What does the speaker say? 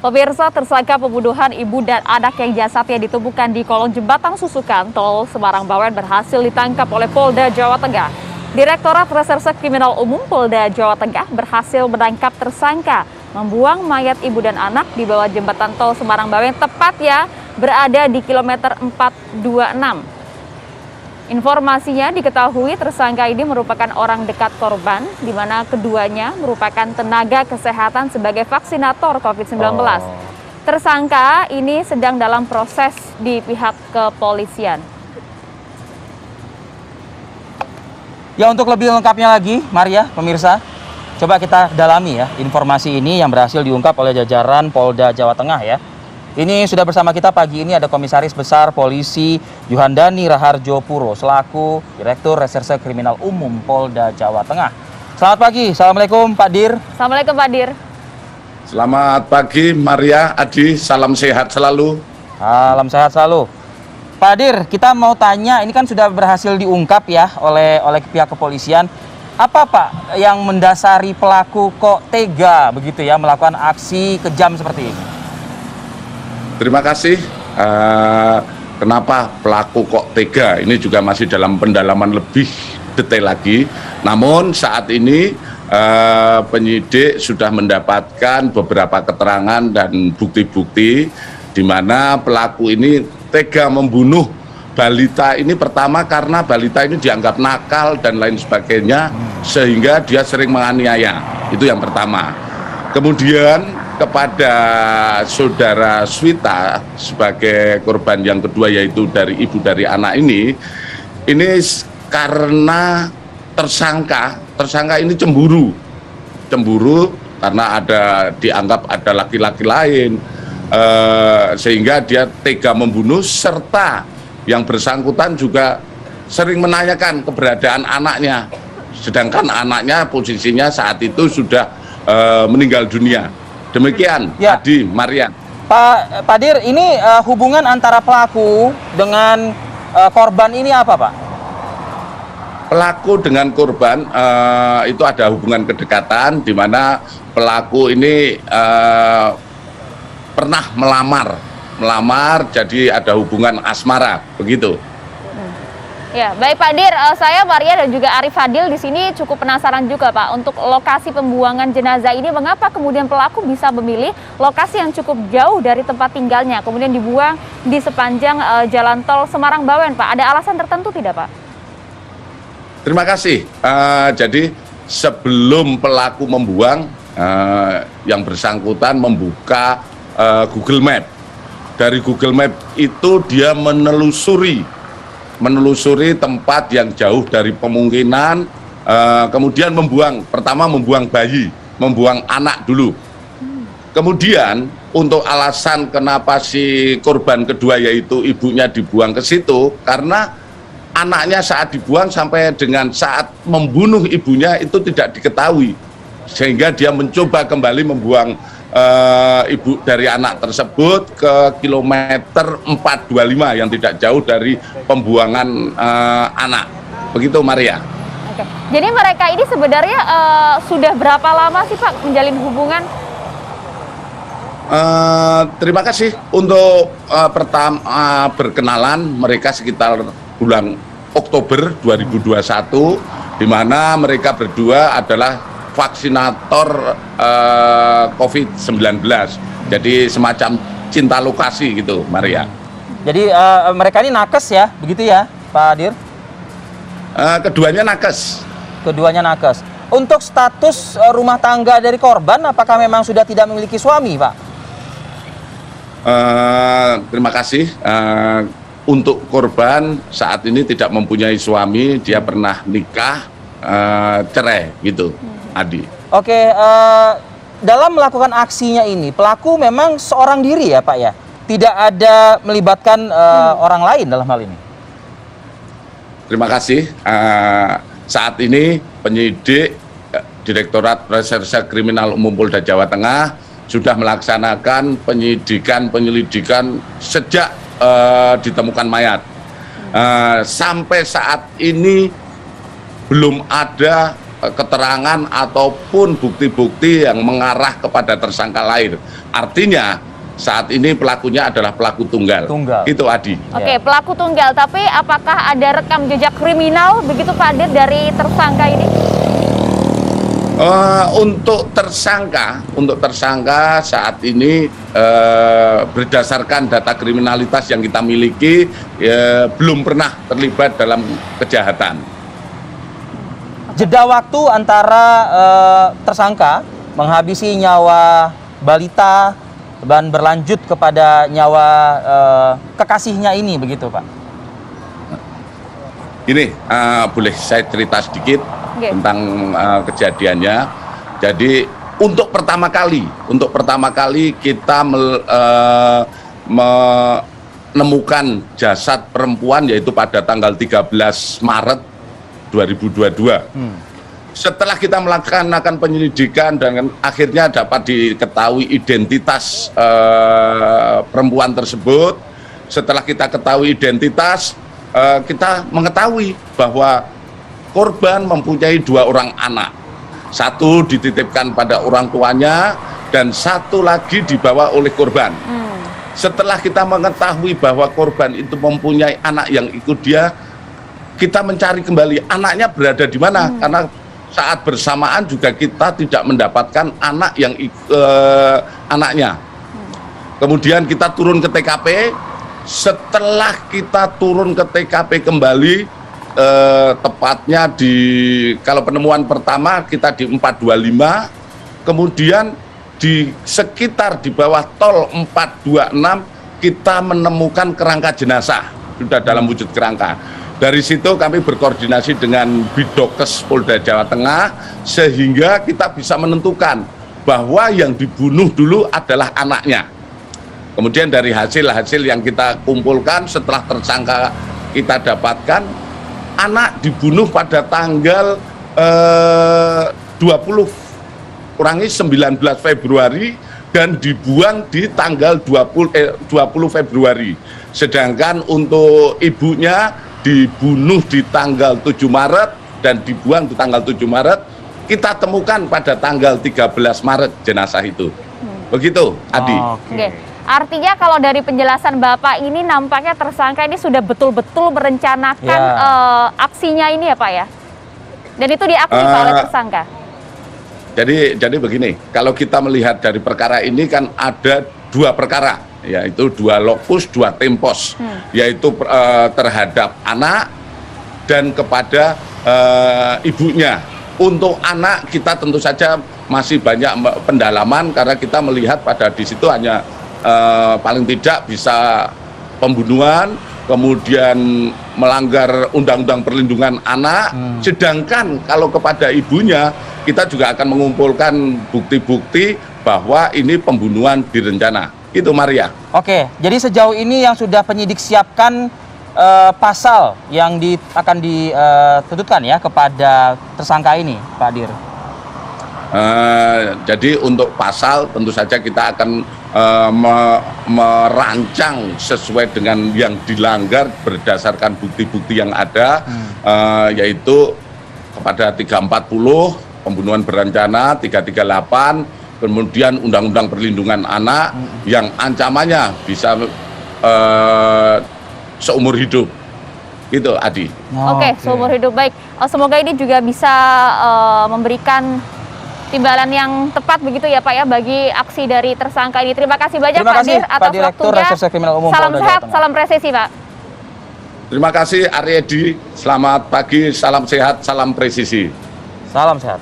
Pemirsa, tersangka pembunuhan ibu dan anak yang jasadnya ditemukan di kolong jembatan Susukan Tol Semarang Bawen berhasil ditangkap oleh Polda Jawa Tengah. Direktorat Reserse Kriminal Umum Polda Jawa Tengah berhasil menangkap tersangka membuang mayat ibu dan anak di bawah jembatan Tol Semarang Bawen, tepatnya berada di kilometer 426. Informasinya diketahui tersangka ini merupakan orang dekat korban, di mana keduanya merupakan tenaga kesehatan sebagai vaksinator COVID-19. Tersangka ini sedang dalam proses di pihak kepolisian. Ya, untuk lebih lengkapnya lagi, Maria, pemirsa, coba kita dalami ya informasi ini yang berhasil diungkap oleh jajaran Polda Jawa Tengah ya. Ini sudah bersama kita pagi ini ada Komisaris Besar Polisi Yuhandani Raharjo Puro selaku Direktur Reserse Kriminal Umum Polda Jawa Tengah. Selamat pagi, Assalamualaikum Pak Dir. Assalamualaikum Pak Dir. Selamat pagi Maria, Adi, salam sehat selalu. Salam sehat selalu. Pak Dir, kita mau tanya, ini kan sudah berhasil diungkap ya oleh pihak kepolisian. Apa Pak yang mendasari pelaku kok tega begitu ya melakukan aksi kejam seperti ini? Terima kasih. Kenapa pelaku kok tega? Ini juga masih dalam pendalaman lebih detail lagi. Namun saat ini penyidik sudah mendapatkan beberapa keterangan dan bukti-bukti di mana pelaku ini tega membunuh balita ini, pertama karena balita ini dianggap nakal dan lain sebagainya sehingga dia sering menganiaya. Itu yang pertama. Kemudian kepada saudara Swita sebagai korban yang kedua, yaitu dari ibu dari anak ini karena tersangka ini cemburu karena dianggap ada laki-laki lain, sehingga dia tega membunuh, serta yang bersangkutan juga sering menanyakan keberadaan anaknya, sedangkan anaknya posisinya saat itu sudah meninggal dunia. Demikian, ya. Adi, Maria. Pak Dir, ini hubungan antara pelaku dengan korban ini apa Pak? Pelaku dengan korban itu ada hubungan kedekatan, di mana pelaku ini pernah melamar, jadi ada hubungan asmara, begitu. Ya, baik Pak Dir, saya Maria dan juga Arif Fadil di sini cukup penasaran juga Pak untuk lokasi pembuangan jenazah ini. Mengapa kemudian pelaku bisa memilih lokasi yang cukup jauh dari tempat tinggalnya, kemudian dibuang di sepanjang jalan tol Semarang Bawen, Pak? Ada alasan tertentu tidak, Pak? Terima kasih. Jadi sebelum pelaku membuang, yang bersangkutan membuka Google Map. Dari Google Map itu dia menelusuri tempat yang jauh dari pemungkinan, kemudian pertama membuang bayi, membuang anak dulu. Kemudian untuk alasan kenapa si korban kedua yaitu ibunya dibuang ke situ, karena anaknya saat dibuang sampai dengan saat membunuh ibunya itu tidak diketahui, sehingga dia mencoba kembali membuang ibu dari anak tersebut ke kilometer 425 yang tidak jauh dari pembuangan anak. Begitu Maria. Oke. Jadi mereka ini sebenarnya sudah berapa lama sih Pak menjalin hubungan? Terima kasih. Untuk pertama berkenalan mereka sekitar bulan Oktober 2021, di mana mereka berdua adalah vaksinator COVID-19. Jadi semacam cinta lokasi gitu, Maria. Jadi mereka ini nakes ya, begitu ya, Pak Dir? Keduanya nakes. Keduanya nakes. Untuk status rumah tangga dari korban, apakah memang sudah tidak memiliki suami, Pak? Terima kasih. Untuk korban saat ini tidak mempunyai suami, dia pernah nikah, cerai gitu. Adi. Oke, dalam melakukan aksinya ini, pelaku memang seorang diri ya Pak ya? Tidak ada melibatkan orang lain dalam hal ini? Terima kasih. Saat ini penyidik Direktorat Reserse Kriminal Umum Polda Jawa Tengah sudah melaksanakan penyelidikan sejak ditemukan mayat. Sampai saat ini belum ada keterangan ataupun bukti-bukti yang mengarah kepada tersangka lain. Artinya saat ini pelakunya adalah pelaku tunggal. Itu Adi. Oke, pelaku tunggal. Tapi apakah ada rekam jejak kriminal begitu Pak Dir dari tersangka ini? Untuk tersangka saat ini berdasarkan data kriminalitas yang kita miliki belum pernah terlibat dalam kejahatan. Jeda waktu antara tersangka menghabisi nyawa balita dan berlanjut kepada nyawa kekasihnya ini, begitu Pak? Ini boleh saya cerita sedikit tentang kejadiannya. Jadi untuk pertama kali kita menemukan jasad perempuan yaitu pada tanggal 13 Maret 2022. Setelah kita melaksanakan penyelidikan dan akhirnya dapat diketahui identitas perempuan tersebut. Setelah kita ketahui identitas, kita mengetahui bahwa korban mempunyai 2 orang anak. Satu dititipkan pada orang tuanya dan satu lagi dibawa oleh korban. Setelah kita mengetahui bahwa korban itu mempunyai anak yang ikut dia, kita mencari kembali anaknya berada di mana, karena saat bersamaan juga kita tidak mendapatkan anak yang anaknya. Kemudian kita turun ke TKP. Setelah kita turun ke TKP kembali, tepatnya kalau penemuan pertama kita di 425, kemudian di sekitar di bawah tol 426 kita menemukan kerangka jenazah sudah dalam wujud kerangka. Dari situ kami berkoordinasi dengan Bidokes Polda Jawa Tengah sehingga kita bisa menentukan bahwa yang dibunuh dulu adalah anaknya. Kemudian dari hasil-hasil yang kita kumpulkan setelah tersangka kita dapatkan, anak dibunuh pada tanggal 19 Februari dan dibuang di tanggal 20 Februari. Sedangkan untuk ibunya dibunuh di tanggal 7 Maret dan dibuang di tanggal 7 Maret. Kita temukan pada tanggal 13 Maret jenazah itu. Begitu, Adi. Oke. Artinya kalau dari penjelasan Bapak ini nampaknya tersangka ini sudah betul-betul merencanakan aksinya ini ya Pak ya? Dan itu diakui Pak oleh tersangka? Jadi begini, kalau kita melihat dari perkara ini kan ada 2 perkara, yaitu 2 lokus, 2 tempos, yaitu terhadap anak dan kepada ibunya. Untuk anak kita tentu saja masih banyak pendalaman karena kita melihat pada di situ hanya paling tidak bisa pembunuhan, kemudian melanggar Undang-Undang Perlindungan Anak. Sedangkan kalau kepada ibunya kita juga akan mengumpulkan bukti-bukti bahwa ini pembunuhan direncana. Itu Maria. Oke, jadi sejauh ini yang sudah penyidik siapkan pasal yang akan dituntutkan ya kepada tersangka ini, Pak Dir. Jadi untuk pasal tentu saja kita akan merancang sesuai dengan yang dilanggar berdasarkan bukti-bukti yang ada, yaitu kepada 340 pembunuhan berencana, 338 kemudian Undang-Undang Perlindungan Anak yang ancamannya bisa seumur hidup. Itu Adi. Oke, seumur hidup. Baik, semoga ini juga bisa memberikan timbalan yang tepat begitu ya Pak ya bagi aksi dari tersangka ini. Terima kasih banyak Pak Dir atas waktunya. Salam sehat, salam presisi Pak. Terima kasih Aryedi, selamat pagi, salam sehat, salam presisi. Salam sehat.